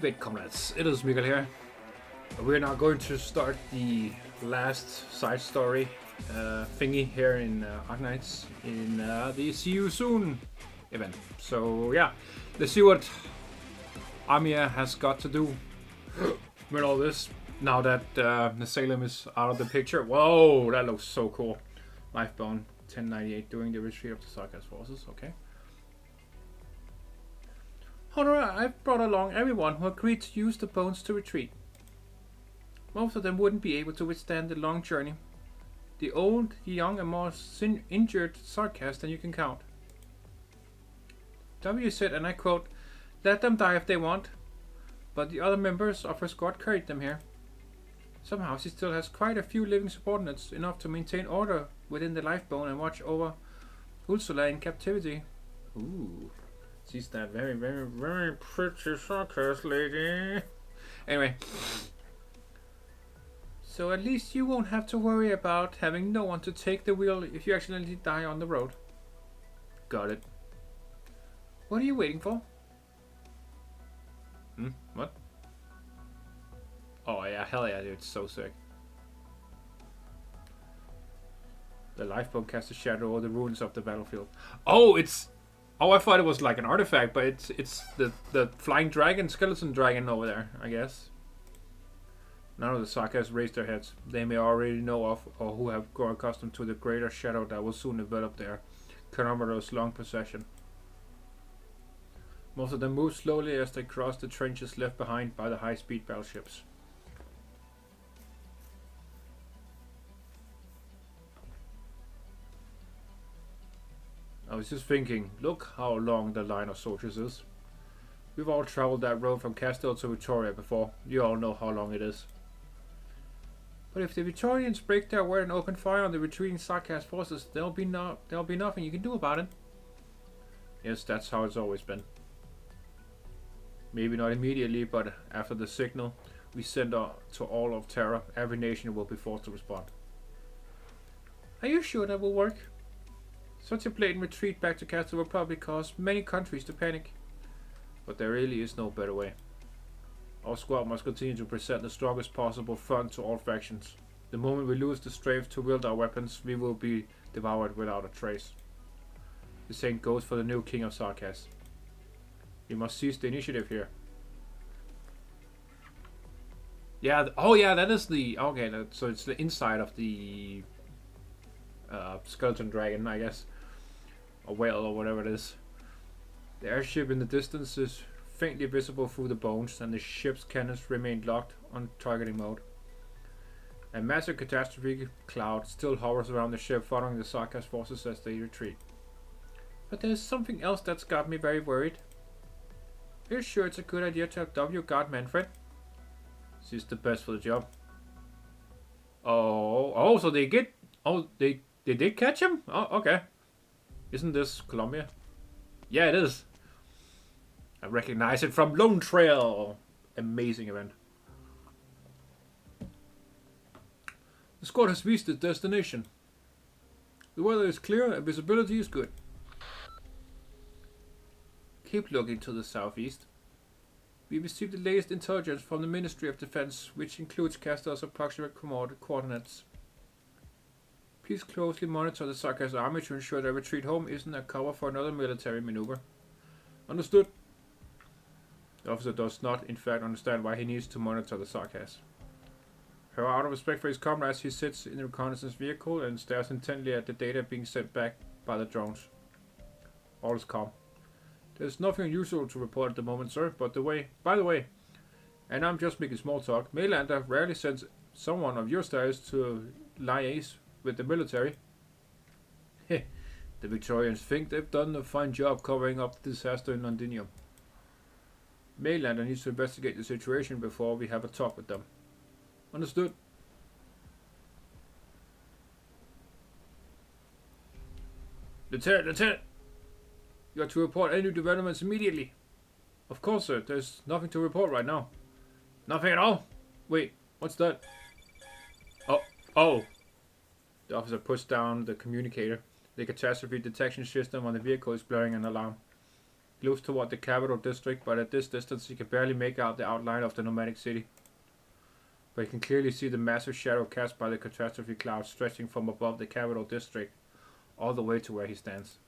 Great comrades, it is Mikhail here. We're now going to start the last side story thingy here in Arknights in the See You Soon event. So yeah, let's see what Amia has got to do with all this now that the Salem is out of the picture. Whoa, that looks so cool. Lifebone 1098 during the retreat of the Sarkaz forces, okay. Honor, I've brought along everyone who agreed to use the bones to retreat. Most of them wouldn't be able to withstand the long journey. The old, the young, and more injured Sarkaz than you can count. W said, and I quote, "Let them die if they want," but the other members of her squad carried them here. Somehow she still has quite a few living subordinates, enough to maintain order within the Lifebone and watch over Ursula in captivity. Ooh. She's that very, very, very pretty Sarkaz lady. Anyway. So at least you won't have to worry about having no one to take the wheel if you accidentally die on the road. Got it. What are you waiting for? What? Oh yeah, hell yeah, dude, it's so sick. The Lifebone casts a shadow over the ruins of the battlefield. Oh, it's... Oh, I thought it was like an artifact, but it's the flying dragon, skeleton dragon over there, I guess. None of the Sarkaz raised their heads. They may already know of or who have grown accustomed to the greater shadow that will soon develop their kilometers long procession. Most of them move slowly as they cross the trenches left behind by the high-speed battleships. I was just thinking, look how long the line of soldiers is. We've all traveled that road from Castile to Victoria before. You all know how long it is. But if the Victorians break their word and open fire on the retreating Sarkaz forces, there'll be nothing you can do about it. Yes, that's how it's always been. Maybe not immediately, but after the signal we send to all of Terra, every nation will be forced to respond. Are you sure that will work? Such a blatant retreat back to Castile will probably cause many countries to panic. But there really is no better way. Our squad must continue to present the strongest possible front to all factions. The moment we lose the strength to wield our weapons, we will be devoured without a trace. The same goes for the new king of Sarkaz. We must seize the initiative here. Yeah, oh yeah, that is the... Okay, so it's the inside of the skeleton dragon, I guess. Or whale, or whatever it is. The airship in the distance is faintly visible through the bones, and the ship's cannons remain locked on targeting mode. A massive catastrophe cloud still hovers around the ship, following the Sarkaz forces as they retreat. But there's something else that's got me very worried. Are you sure it's a good idea to have W guard Manfred? She's the best for the job. Oh, so they get... Oh, they did catch him? Oh, okay. Isn't this Colombia? Yeah, it is. I recognize it from Lone Trail. Amazing event. The squad has reached its destination. The weather is clear and visibility is good. Keep looking to the southeast. We received the latest intelligence from the Ministry of Defense, which includes Castile's approximate coordinates. Please closely monitor the Sarkaz army to ensure their retreat home isn't a cover for another military maneuver. Understood. The officer does not, in fact, understand why he needs to monitor the Sarkaz. However, out of respect for his comrades, he sits in the reconnaissance vehicle and stares intently at the data being sent back by the drones. All is calm. There's nothing unusual to report at the moment, sir, but by the way, and I'm just making small talk, Maylander rarely sends someone of your status to liaise with the military. The Victorians think they've done a fine job covering up the disaster in Londinium. Maylander needs to investigate the situation before we have a talk with them. Understood. Lieutenant! You are to report any new developments immediately. Of course, sir. There's nothing to report right now. Nothing at all? Wait, what's that? Oh. The officer pushed down the communicator. The catastrophe detection system on the vehicle is blaring an alarm. He looks toward the capital district, but at this distance he can barely make out the outline of the nomadic city. But he can clearly see the massive shadow cast by the catastrophe cloud stretching from above the capital district all the way to where he stands.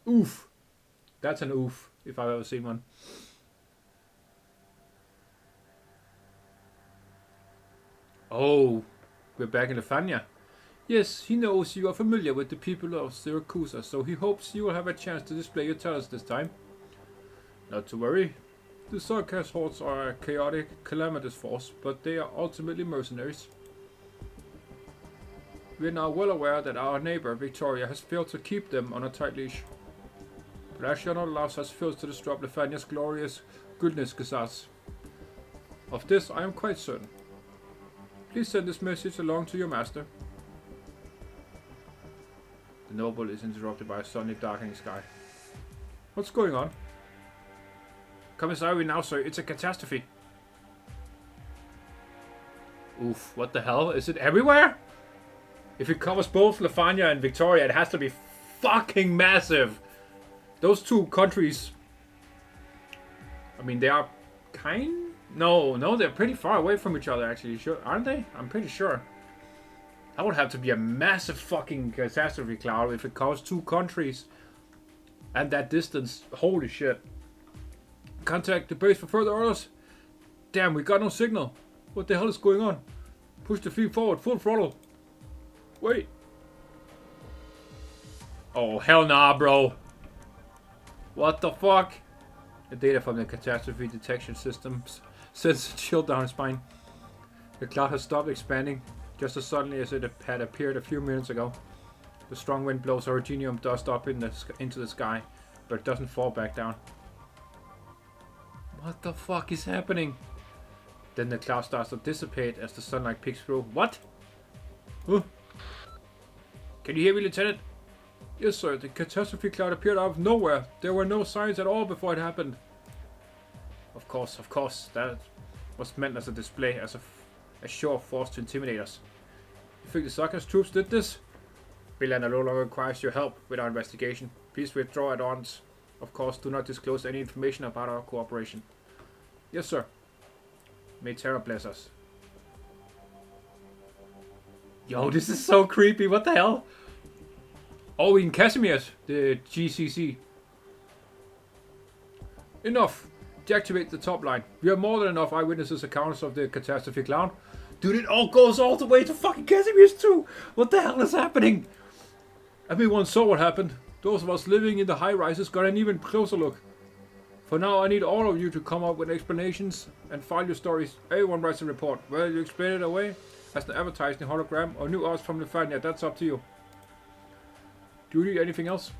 Oof! That's an oof, if I've ever seen one. Oh, we're back in Lefania. Yes, he knows you are familiar with the people of Syracuse, so he hopes you will have a chance to display your talents this time. Not to worry. The Sarkaz hordes are a chaotic, calamitous force, but they are ultimately mercenaries. We are now well aware that our neighbor, Victoria, has failed to keep them on a tight leash. But I shall not allow such filth to disrupt Lefania's glorious goodness Gesatz. Of this I am quite certain. Please send this message along to your master. The noble is interrupted by a suddenly darkening sky. What's going on? Commissary now, sir. It's a catastrophe. Oof, what the hell? Is it everywhere? If it covers both Lefania and Victoria, it has to be fucking massive. Those two countries... I mean, they are kind... No, they're pretty far away from each other, actually. Sure, aren't they? I'm pretty sure. That would have to be a massive fucking catastrophe cloud if it covers two countries and that distance. Holy shit. Contact the base for further orders. Damn, we got no signal. What the hell is going on? Push the fleet forward, full throttle. Wait. Oh, hell nah, bro. What the fuck? The data from the catastrophe detection systems sends a chill down his spine. The cloud has stopped expanding just as suddenly as it had appeared a few minutes ago. The strong wind blows orogenium dust up into the sky, but it doesn't fall back down. What the fuck is happening? Then the cloud starts to dissipate as the sunlight peeks through. What? Huh? Can you hear me, Lieutenant? Yes, sir. The catastrophe cloud appeared out of nowhere. There were no signs at all before it happened. Of course. That was meant as a display, as a show of force to intimidate us. You think the Sarkaz troops did this? Belander no longer requires your help with our investigation. Please withdraw at once. Of course, do not disclose any information about our cooperation. Yes, sir. May terror bless us. Yo, this is so creepy. What the hell? Oh, in Casimir's, the GCC. Enough. Deactivate the top line. We have more than enough eyewitnesses accounts of the catastrophe cloud. Dude, it all goes all the way to fucking Casimir's too. What the hell is happening? Everyone saw what happened. Those of us living in the high rises got an even closer look. For now, I need all of you to come up with explanations and file your stories. Everyone writes a report. Whether you explain it away as an advertising hologram or new arts from Lefania, that's up to you. Do you need anything else?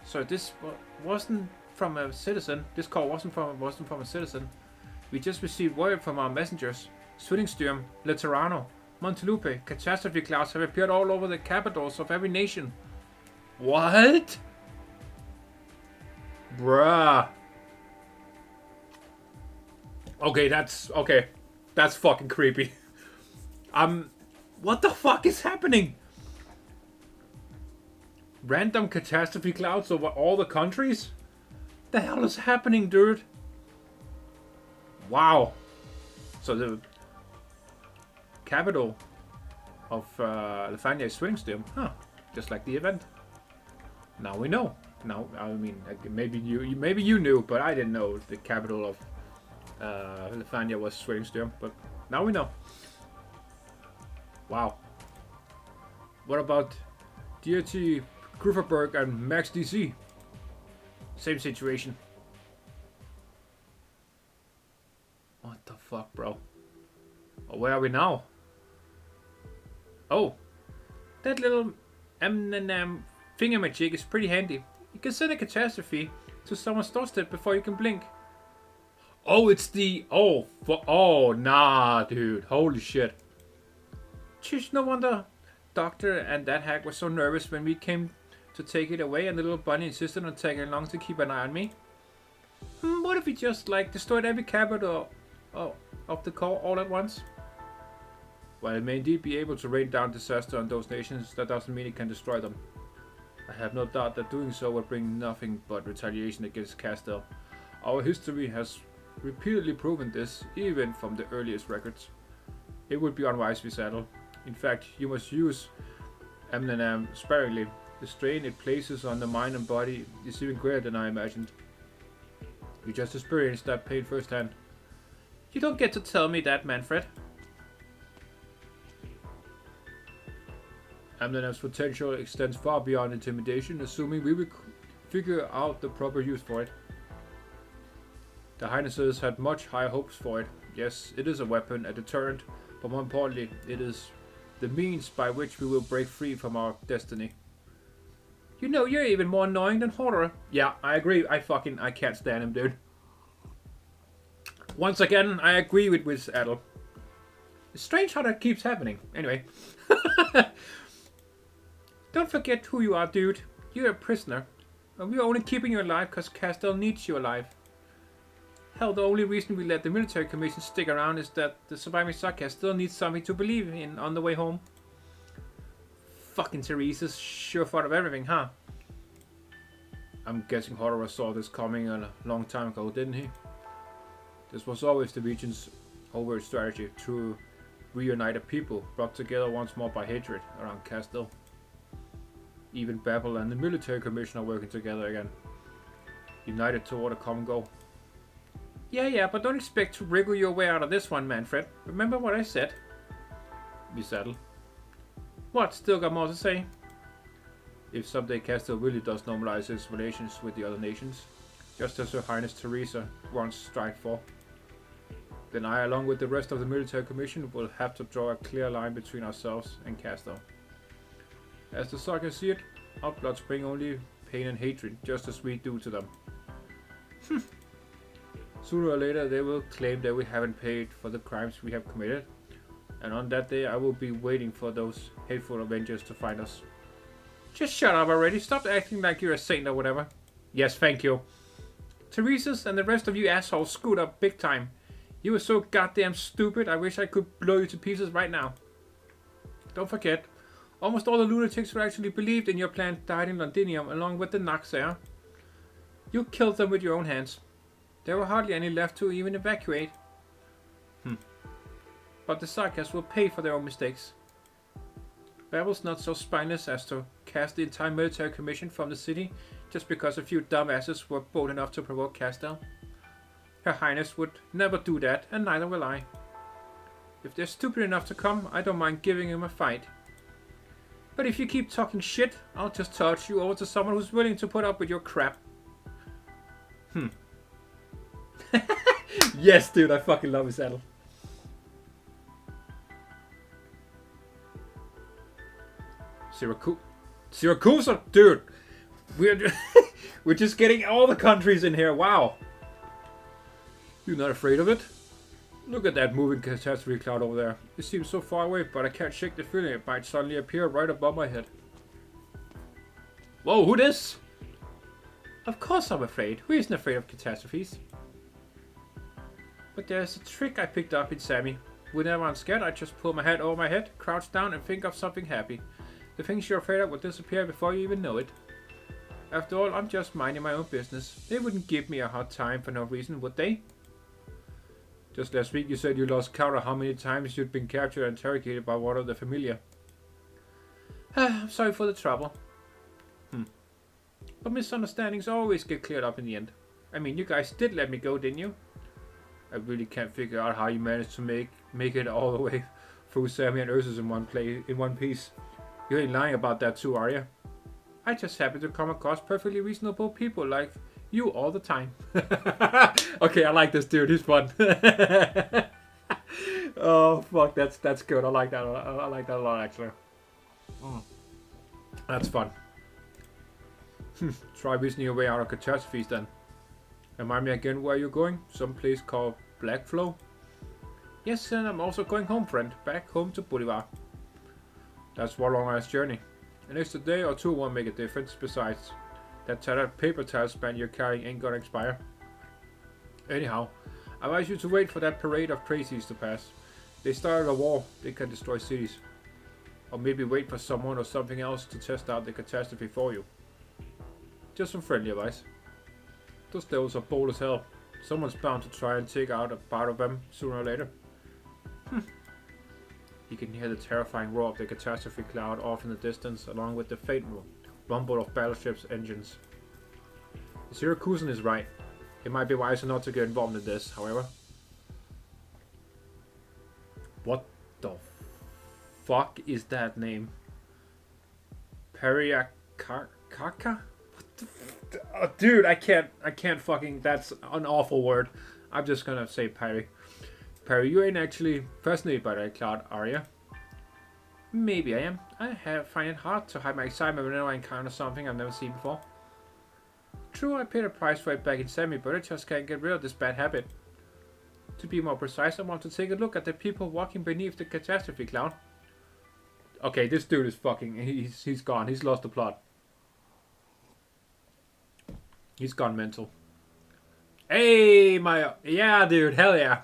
So this wasn't from a citizen. This call wasn't from a citizen. We just received word from our messengers. Swinningsturm, Letterano, Montelupe, catastrophe clouds have appeared all over the capitals of every nation. What? Bruh. Okay, that's fucking creepy. What the fuck is happening? Random catastrophe clouds over all the countries? The hell is happening, dude? Wow. So the capital of Lefania is Swinningsturm. Huh. Just like the event. Now we know. Now, I mean, maybe you knew, but I didn't know the capital of Lefania was Swinningsturm. But now we know. Wow. What about Deity Grufferberg and Max DC? Same situation. What the fuck, bro? Oh, where are we now? Oh, that little M&M thingamajig is pretty handy. You can send a catastrophe to someone's doorstep before you can blink. Oh, it's the... Oh, nah, dude. Holy shit. Jeez, no wonder Doctor and that hack were so nervous when we came to take it away and the little bunny insisted on tagging along to keep an eye on me. What if we just, destroyed every capital of the core all at once? While it may indeed be able to rain down disaster on those nations, that doesn't mean it can destroy them. I have no doubt that doing so would bring nothing but retaliation against Castel. Our history has repeatedly proven this, even from the earliest records. It would be unwise, Visaddle. In fact, you must use Amnanam sparingly. The strain it places on the mind and body is even greater than I imagined. You just experienced that pain firsthand. You don't get to tell me that, Manfred. Amnanam's potential extends far beyond intimidation, assuming we will figure out the proper use for it. The Highnesses had much higher hopes for it. Yes, it is a weapon, a deterrent, but more importantly, it is the means by which we will break free from our destiny. You know, you're even more annoying than Horror. Yeah, I agree. I can't stand him, dude. Once again, I agree with Visaddle. It's strange how that keeps happening. Anyway. Don't forget who you are, dude. You're a prisoner. And we're only keeping you alive because Castel needs you alive. Hell, the only reason we let the military commission stick around is that the surviving Sarkaz still needs something to believe in on the way home. Fucking Teresa's sure thought of everything, huh? I'm guessing Horror saw this coming a long time ago, didn't he? This was always the region's overt strategy, to reunite a people brought together once more by hatred around Castel. Even Babel and the military commission are working together again, united toward a common goal. Yeah, but don't expect to wriggle your way out of this one, Manfred. Remember what I said? Visaddle. What, still got more to say? If someday Castel really does normalize his relations with the other nations, just as Her Highness Teresa once strived for, then I, along with the rest of the military commission, will have to draw a clear line between ourselves and Castel. As the Sarkaz see it, our bloods bring only pain and hatred, just as we do to them. Sooner or later they will claim that we haven't paid for the crimes we have committed, and on that day I will be waiting for those hateful avengers to find us. Just shut up already, stop acting like you're a saint or whatever. Yes, thank you. Teresa's and the rest of you assholes screwed up big time. You were so goddamn stupid, I wish I could blow you to pieces right now. Don't forget, almost all the lunatics who actually believed in your plan died in Londinium along with the Naxair. You killed them with your own hands. There were hardly any left to even evacuate. But the Sarkaz will pay for their own mistakes. Babel's not so spineless as to cast the entire military commission from the city just because a few dumbasses were bold enough to provoke Castel. Her Highness would never do that, and neither will I. If they're stupid enough to come, I don't mind giving them a fight. But if you keep talking shit, I'll just toss you over to someone who's willing to put up with your crap. Yes, dude, I fucking love Visaddle. Syracuse, dude. We're just getting all the countries in here. Wow. You're not afraid of it? Look at that moving catastrophe cloud over there. It seems so far away, but I can't shake the feeling it might suddenly appear right above my head. Whoa, who this? Of course I'm afraid. Who isn't afraid of catastrophes? But there's a trick I picked up in Sammy. Whenever I'm scared, I just pull my head over my head, crouch down and think of something happy. The things you're afraid of will disappear before you even know it. After all, I'm just minding my own business. They wouldn't give me a hard time for no reason, would they? Just last week you said you lost count of how many times you'd been captured and interrogated by one of the familiar. I'm sorry for the trouble. But misunderstandings always get cleared up in the end. I mean, you guys did let me go, didn't you? I really can't figure out how you managed to make it all the way through Sammy and Ursus in one piece. You ain't lying about that too, are you? I just happen to come across perfectly reasonable people like you all the time. Okay, I like this dude. He's fun. Oh fuck, that's good. I like that. I like that a lot actually. That's fun. Try reasoning your way out of catastrophes then. Remind me again where you're going? Some place called Blackflow? Yes, and I'm also going home, friend. Back home to Bolivar. That's one long ass journey. An extra day or two won't make a difference. Besides, that tattered paper towel span you're carrying ain't gonna expire. Anyhow, I advise you to wait for that parade of crazies to pass. They started a war. They can destroy cities. Or maybe wait for someone or something else to test out the catastrophe for you. Just some friendly advice. Those devils are bold as hell. Someone's bound to try and take out a part of them sooner or later. You can hear the terrifying roar of the catastrophe cloud off in the distance, along with the faint rumble of battleships' engines. Syracusan is right. It might be wiser not to get involved in this, however. What the fuck is that name? Periakaka? Oh, dude, I can't fucking, that's an awful word. I'm just gonna say Perry. Perry, you ain't actually fascinated by that cloud, are you? Maybe I am. I find it hard to hide my excitement whenever I encounter something I've never seen before. True, I paid a price for it back in Semi, but I just can't get rid of this bad habit. To be more precise, I want to take a look at the people walking beneath the catastrophe cloud. Okay, this dude is fucking, he's gone. He's lost the plot. He's gone mental. Hey, yeah, dude, hell yeah.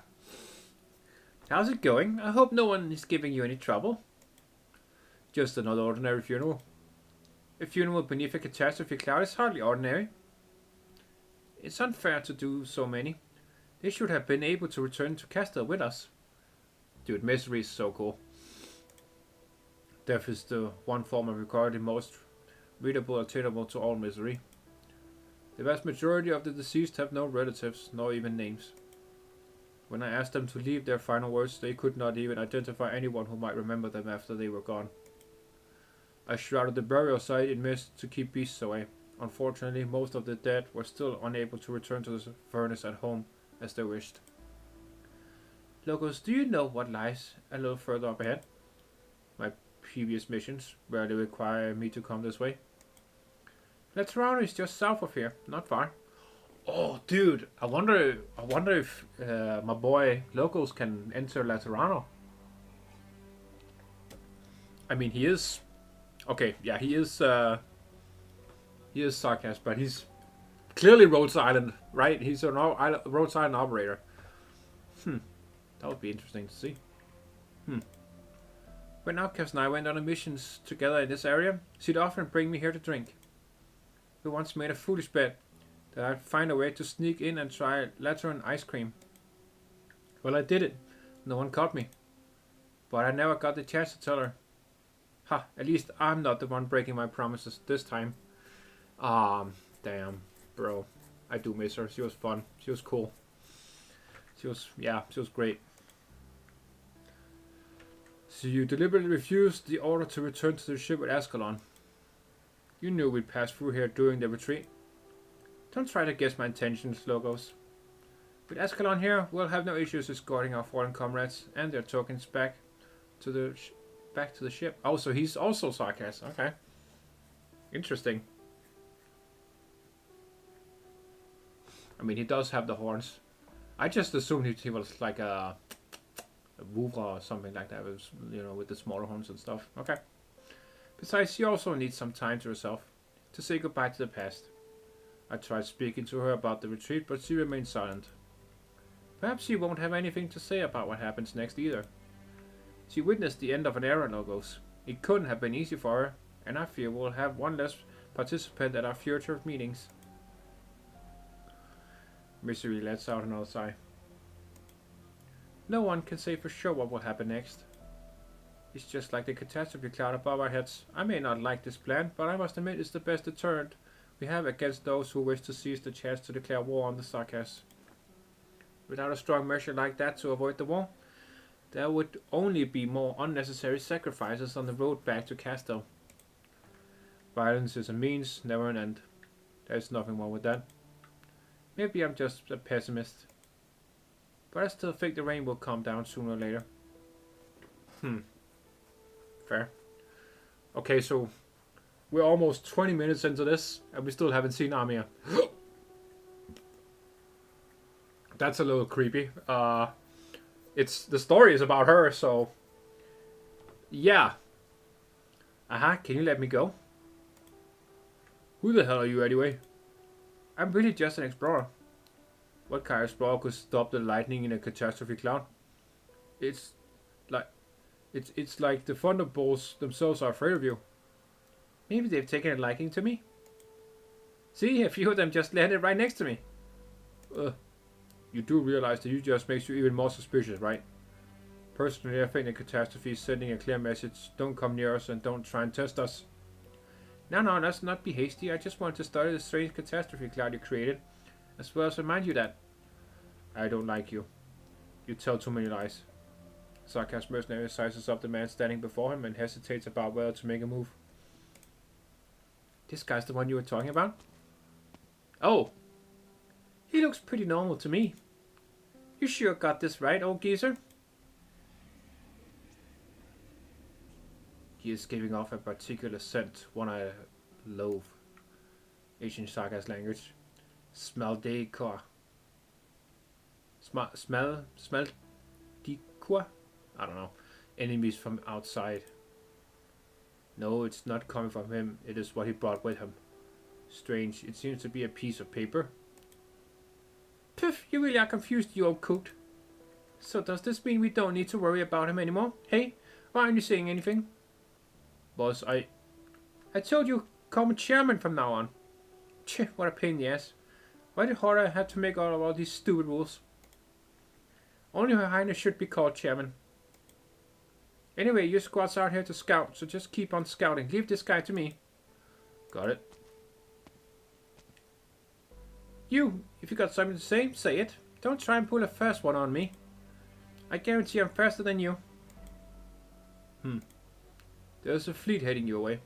How's it going? I hope no one is giving you any trouble. Just another ordinary funeral. A funeral beneath a catastrophe cloud is hardly ordinary. It's unfair to do so many. They should have been able to return to Castle with us. Dude, misery is so cool. Death is the one form of recorded most readable attainable to all misery. The vast majority of the deceased have no relatives, nor even names. When I asked them to leave their final words, they could not even identify anyone who might remember them after they were gone. I shrouded the burial site in mist to keep beasts away. Unfortunately, most of the dead were still unable to return to the furnace at home as they wished. Locals, do you know what lies a little further up ahead? My previous missions rarely require me to come this way. Laterano is just south of here, not far. Oh, dude, I wonder if my boy Locals can enter Laterano. I mean, he is... Okay, yeah, he is Sarcas, but he's clearly Rhodes Island, right? He's a Rhodes Island operator. That would be interesting to see. When Outcast and I went on missions together in this area, she'd often bring me here to drink. We once made a foolish bet that I'd find a way to sneak in and try Lateran ice cream. Well, I did it. No one caught me. But I never got the chance to tell her. Ha, at least I'm not the one breaking my promises this time. Damn, bro. I do miss her. She was fun. She was cool. She was great. So you deliberately refused the order to return to the ship with Ascalon. You knew we'd pass through here during the retreat. Don't try to guess my intentions, Logos. With Ascalon here, we'll have no issues escorting our fallen comrades and their tokens back to the ship. Oh, so he's also Sarcas. Okay. Interesting. I mean, he does have the horns. I just assumed he was like a Woovra or something like that. It was, with the smaller horns and stuff. Okay. Besides, she also needs some time to herself, to say goodbye to the past. I tried speaking to her about the retreat, but she remained silent. Perhaps she won't have anything to say about what happens next either. She witnessed the end of an era, Logos. It couldn't have been easy for her, and I fear we'll have one less participant at our future meetings. Misery lets out another sigh. No one can say for sure what will happen next. It's just like the catastrophe cloud above our heads. I may not like this plan, but I must admit it's the best deterrent we have against those who wish to seize the chance to declare war on the Sarcas. Without a strong measure like that to avoid the war, there would only be more unnecessary sacrifices on the road back to Castel. Violence is a means, never an end. There's nothing wrong with that. Maybe I'm just a pessimist. But I still think the rain will come down sooner or later. Fair. Okay, so we're almost 20 minutes into this, and we still haven't seen Amia. That's a little creepy. The story is about her, so yeah. Can you let me go? Who the hell are you anyway? I'm really just an explorer. What kind of explorer could stop the lightning in a catastrophe cloud? It's like It's like the Thunderbolts themselves are afraid of you. Maybe they've taken a liking to me. See, a few of them just landed right next to me. You do realize that you just makes you even more suspicious, right? Personally, I think the catastrophe is sending a clear message. Don't come near us and don't try and test us. No, let's not be hasty. I just want to study the strange catastrophe cloud you created, as well as remind you that I don't like you. You tell too many lies. Sarkaz mercenary sizes up the man standing before him and hesitates about whether to make a move. This guy's the one you were talking about? Oh! He looks pretty normal to me. You sure got this right, old geezer? He is giving off a particular scent, one I loathe. Ancient Sarkaz language. Smell decor. Smell decor? I don't know. Enemies from outside. No, it's not coming from him. It is what he brought with him. Strange. It seems to be a piece of paper. Piff, you really are confused, you old coot. So does this mean we don't need to worry about him anymore? Hey, why aren't you saying anything? Boss, I told you, call me chairman from now on. Tch, what a pain in the ass. Why did Horror have to make all these stupid rules? Only Her Highness should be called chairman. Anyway, your squad's out here to scout, so just keep on scouting. Leave this guy to me. Got it. You, if you got something to say it. Don't try and pull a fast one on me. I guarantee I'm faster than you. There's a fleet heading your way.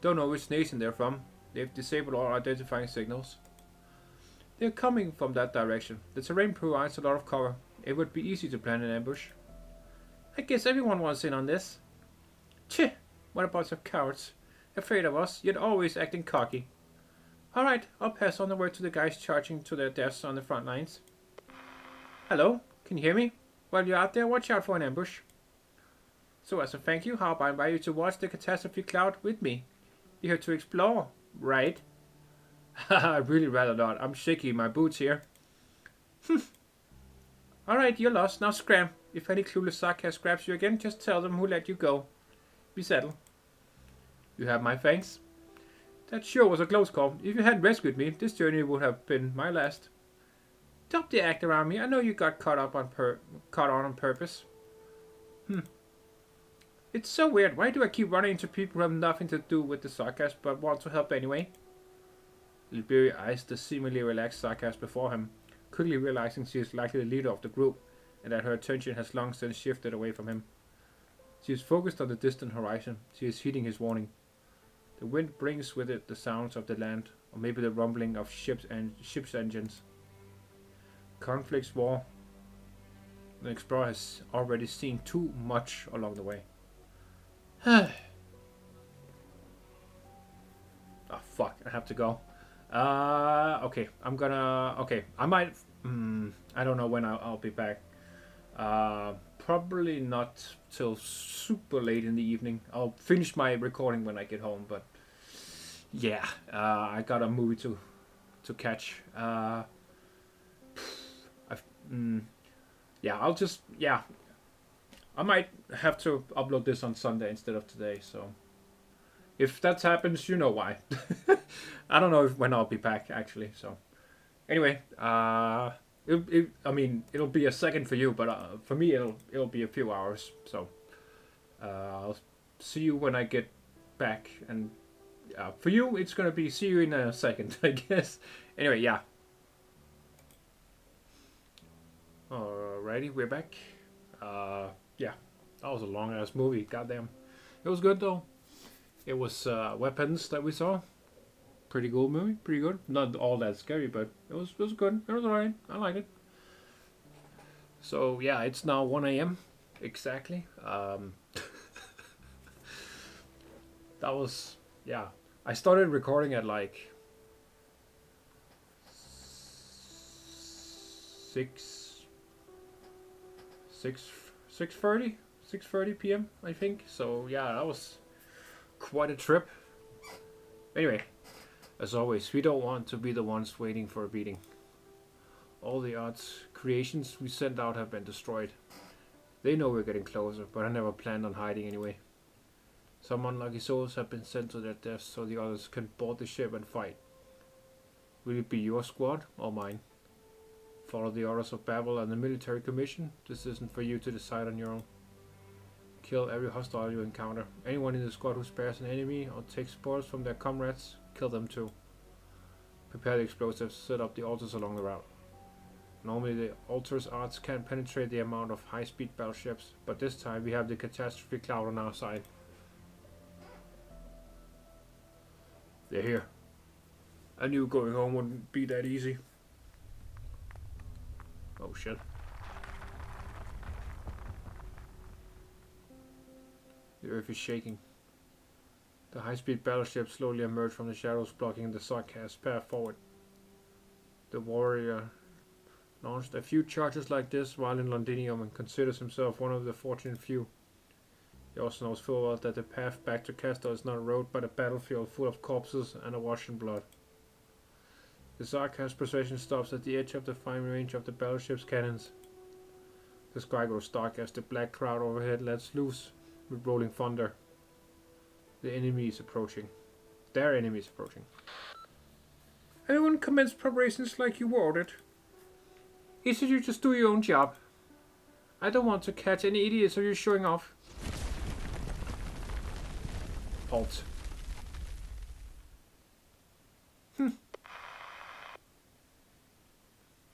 Don't know which nation they're from. They've disabled all identifying signals. They're coming from that direction. The terrain provides a lot of cover. It would be easy to plan an ambush. I guess everyone wants in on this. Tch, what a bunch of cowards. Afraid of us, yet always acting cocky. Alright, I'll pass on the word to the guys charging to their deaths on the front lines. Hello, can you hear me? While you're out there, watch out for an ambush. So as a thank you, how about I invite you to watch the catastrophe cloud with me? You're here to explore, right? I'd really rather not. I'm shaking my boots here. Alright, you're lost. Now scram. If any clueless Sarkaz grabs you again, just tell them who let you go. Be settled. You have my thanks. That sure was a close call. If you hadn't rescued me, this journey would have been my last. Stop the act around me. I know you got caught on purpose. It's so weird. Why do I keep running into people who have nothing to do with the Sarkaz but want to help anyway? Liberia eyes the seemingly relaxed Sarkaz before him, quickly realizing she is likely the leader of the group, and that her attention has long since shifted away from him. She is focused on the distant horizon. She is heeding his warning. The wind brings with it the sounds of the land, or maybe the rumbling of ship's engines. Conflicts, war. The explorer has already seen too much along the way. Oh fuck, I have to go. Okay, I'm gonna... Okay, I might... I don't know when I'll be back. Probably not till super late in the evening. I'll finish my recording when I get home, but... Yeah, I got a movie to catch. Yeah, I'll just... Yeah. I might have to upload this on Sunday instead of today, so... If that happens, you know why. I don't know when I'll be back, actually, so... Anyway, I mean, it'll be a second for you, but for me, it'll be a few hours, so... I'll see you when I get back, and... for you, it's gonna be see you in a second, I guess. Anyway, yeah. Alrighty, we're back. Yeah, that was a long-ass movie, goddamn. It was good, though. It was weapons that we saw. Pretty cool movie, pretty good. Not all that scary, but it was good. It was alright, I like it. So, yeah, it's now 1 a.m. exactly. That was, yeah. I started recording at like 6:30 p.m. I think. So yeah, that was quite a trip. Anyway, as always, we don't want to be the ones waiting for a beating. All the odds creations we sent out have been destroyed. They know we're getting closer, but I never planned on hiding anyway. Some unlucky souls have been sent to their deaths so the others can board the ship and fight. Will it be your squad or mine? Follow the orders of Babel and the military commission. This isn't for you to decide on your own. Kill every hostile you encounter. Anyone in the squad who spares an enemy or takes spoils from their comrades, kill them too. Prepare the explosives, set up the altars along the route. Normally the altars arts can't penetrate the amount of high-speed battleships, but this time we have the catastrophe cloud on our side. They're here. I knew going home wouldn't be that easy. Oh shit. The earth is shaking. The high-speed battleships slowly emerge from the shadows, blocking the Sarkaz's path forward. The warrior launched a few charges like this while in Londinium and considers himself one of the fortunate few. He also knows full well that the path back to Castor is not a road but a battlefield full of corpses and awash in blood. The Sarkaz's procession stops at the edge of the firing range of the battleship's cannons. The sky grows dark as the black cloud overhead lets loose with rolling thunder. The enemy is approaching. Their enemy is approaching. Everyone commence preparations like you were ordered. Each you just do your own job. I don't want to catch any idiots of you showing off. Halt.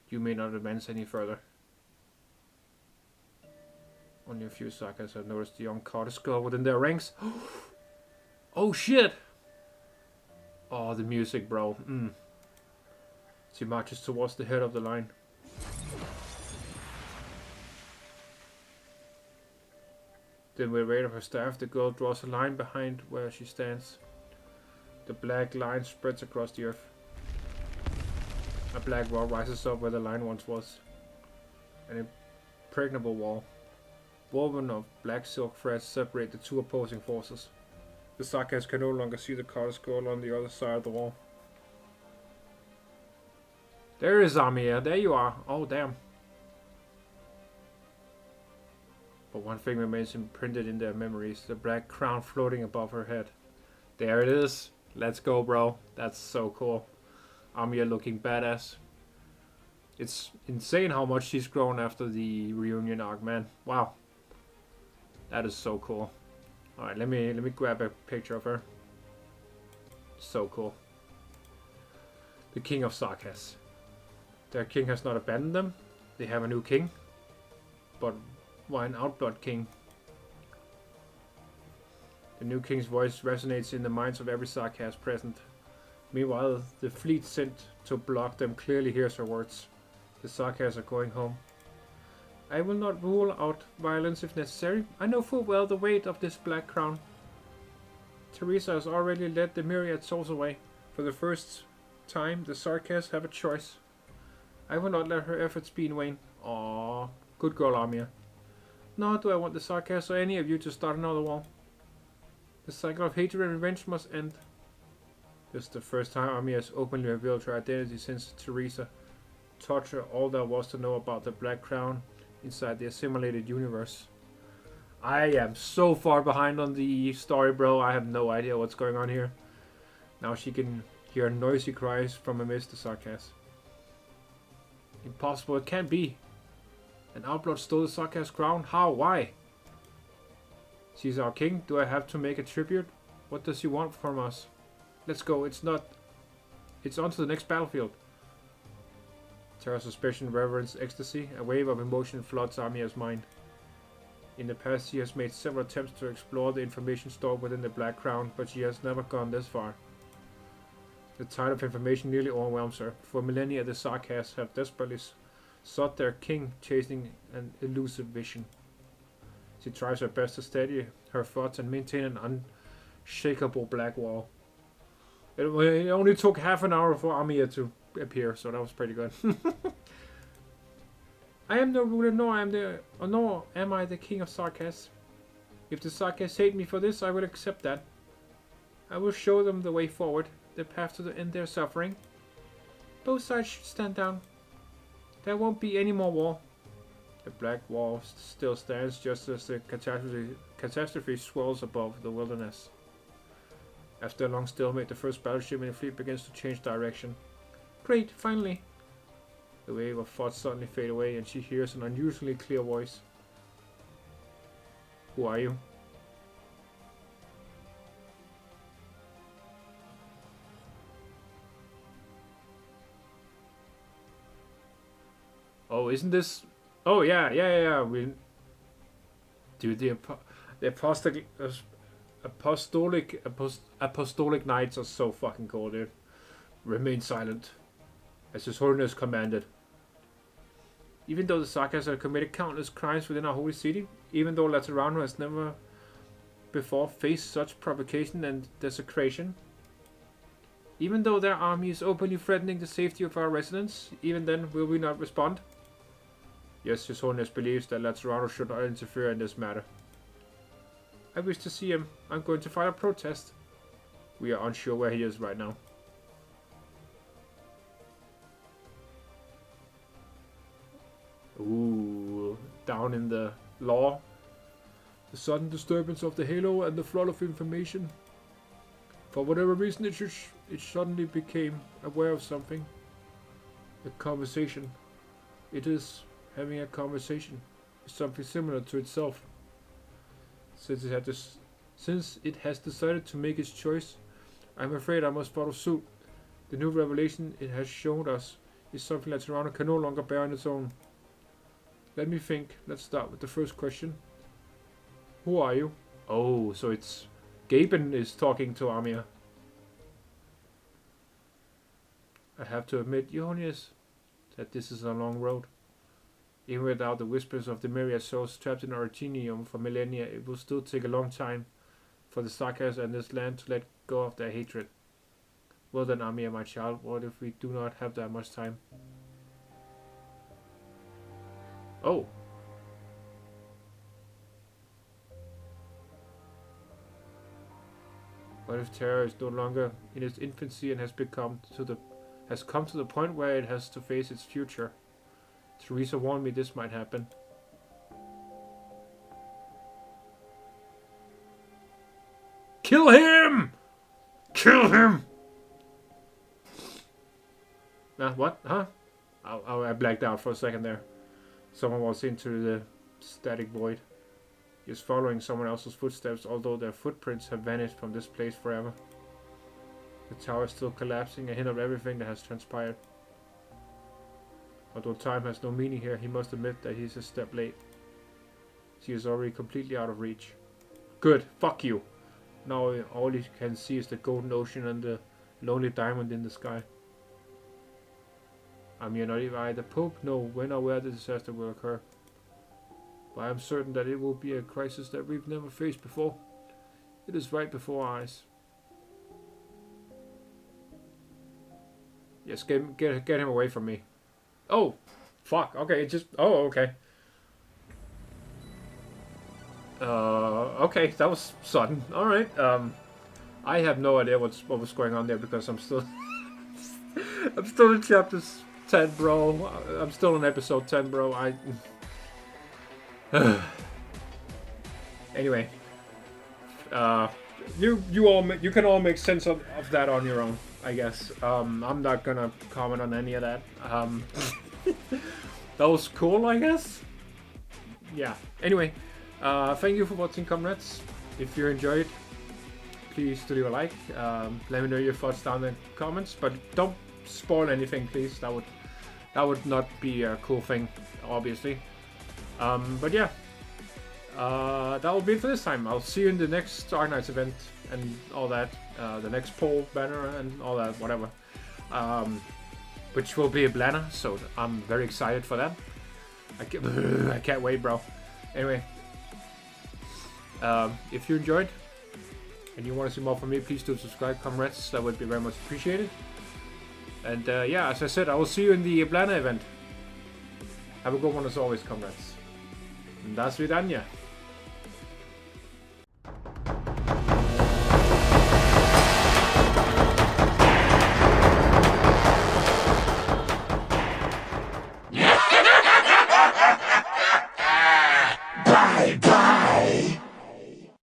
You may not advance any further. Only a few Sarkaz have noticed the young Carter skull within their ranks. Oh shit! Oh, the music, bro. She marches towards the head of the line. Then with the weight of her staff, the girl draws a line behind where she stands. The black line spreads across the earth. A black wall rises up where the line once was. An impregnable wall, woven of black silk threads, separate the two opposing forces. The Sarkaz can no longer see the Carter skull on the other side of the wall. There is Amir, there you are. Oh damn. But one thing remains imprinted in their memories, the black crown floating above her head. There it is. Let's go, bro. That's so cool. Amir looking badass. It's insane how much she's grown after the reunion arc, man. Wow. That is so cool. Alright, let me grab a picture of her. So cool. The King of Sarkaz. Their king has not abandoned them. They have a new king. But why an outblood king? The new king's voice resonates in the minds of every Sarkaz present. Meanwhile, the fleet sent to block them clearly hears her words. The Sarkaz are going home. I will not rule out violence if necessary. I know full well the weight of this black crown. Teresa has already led the myriad souls away. For the first time, the Sarkaz have a choice. I will not let her efforts be in vain. Aww, good girl, Amir. Nor do I want the Sarkaz or any of you to start another war. The cycle of hatred and revenge must end. This is the first time Amir has openly revealed her identity since Teresa taught her all there was to know about the Black Crown inside the assimilated universe. I am so far behind on the story, bro. I have no idea what's going on here. Now she can hear noisy cries from amidst the Sarkaz. Impossible, it can't be. An outlaw stole the Sarkaz crown? How? Why? She's our king. Do I have to make a tribute? What does he want from us? Let's go. It's on to the next battlefield. Terror, suspicion, reverence, ecstasy. A wave of emotion floods Amir's mind. In the past, she has made several attempts to explore the information stored within the Black Crown, but she has never gone this far. The tide of information nearly overwhelms her. For millennia, the Sarkaz have desperately sought their king, chasing an elusive vision. She tries her best to steady her thoughts and maintain an unshakable black wall. It only took half an hour for Amir to appear, so that was pretty good. I am no ruler, nor am I the king of Sarkaz. If the Sarkaz hate me for this, I will accept that. I will show them the way forward, the path to end their suffering. Both sides should stand down. There won't be any more war. The black wall still stands just as the catastrophe swirls above the wilderness. After a long stalemate, the first battleship in the fleet begins to change direction. Great, finally! The wave of thoughts suddenly fade away and she hears an unusually clear voice. Who are you? Oh, isn't this... Oh, yeah. Dude, the apostolic knights are so fucking cool, dude. Remain silent, as His Holiness commanded. Even though the Sarkars have committed countless crimes within our holy city, even though Laterano has never before faced such provocation and desecration, even though their army is openly threatening the safety of our residents, even then will we not respond? Yes, His Holiness believes that Laterano should not interfere in this matter. I wish to see him. I'm going to file a protest. We are unsure where he is right now. Ooh, down in the law. The sudden disturbance of the halo and the flood of information. For whatever reason, it suddenly became aware of something. A conversation. It is having a conversation with something similar to itself. Since it has decided to make its choice, I'm afraid I must follow suit. The new revelation it has shown us is something that Toronto can no longer bear on its own. Let me think. Let's start with the first question. Who are you? Oh, so it's Gaben is talking to Amir. I have to admit, Your Holiness, that this is a long road. Even without the whispers of the myriad souls trapped in Artinium for millennia, it will still take a long time for the Sarkars and this land to let go of their hatred. Well then, Amir, my child, what if we do not have that much time? Oh. What if terror is no longer in its infancy and has come to the point where it has to face its future? Teresa warned me this might happen. Kill him! Kill him! What? Huh? I blacked out for a second there. Someone walks into the static void. He is following someone else's footsteps, although their footprints have vanished from this place forever. The tower is still collapsing, a hint of everything that has transpired. Although time has no meaning here, he must admit that he's a step late. She is already completely out of reach. Good, fuck you. Now all he can see is the golden ocean and the lonely diamond in the sky. I'm not even the Pope, no, when or where the disaster will occur. But I am certain that it will be a crisis that we've never faced before. It is right before our eyes. Yes, get him away from me. Oh, fuck. Okay, okay. Okay, that was sudden. All right. I have no idea what was going on there because I'm still in chapter 10, bro. I'm still in episode 10, bro. Anyway, you can all make sense of that on your own, I guess. I'm not gonna comment on any of that. That was cool, I guess. Yeah. Anyway, thank you for watching, comrades. If you enjoyed, please do leave a like. Let me know your thoughts down in the comments, but don't spoil anything, please. That would not be a cool thing, obviously. But yeah, that will be it for this time. I'll see you in the next Arknights event and all that, the next poll banner and all that, whatever, which will be a banner, so I'm very excited for that. I can't wait, bro. Anyway, if you enjoyed and you want to see more from me, please do subscribe, comrades. That would be very much appreciated. And yeah, as I said, I will see you in the Blana event. Have a good one as always, comrades. До свидания.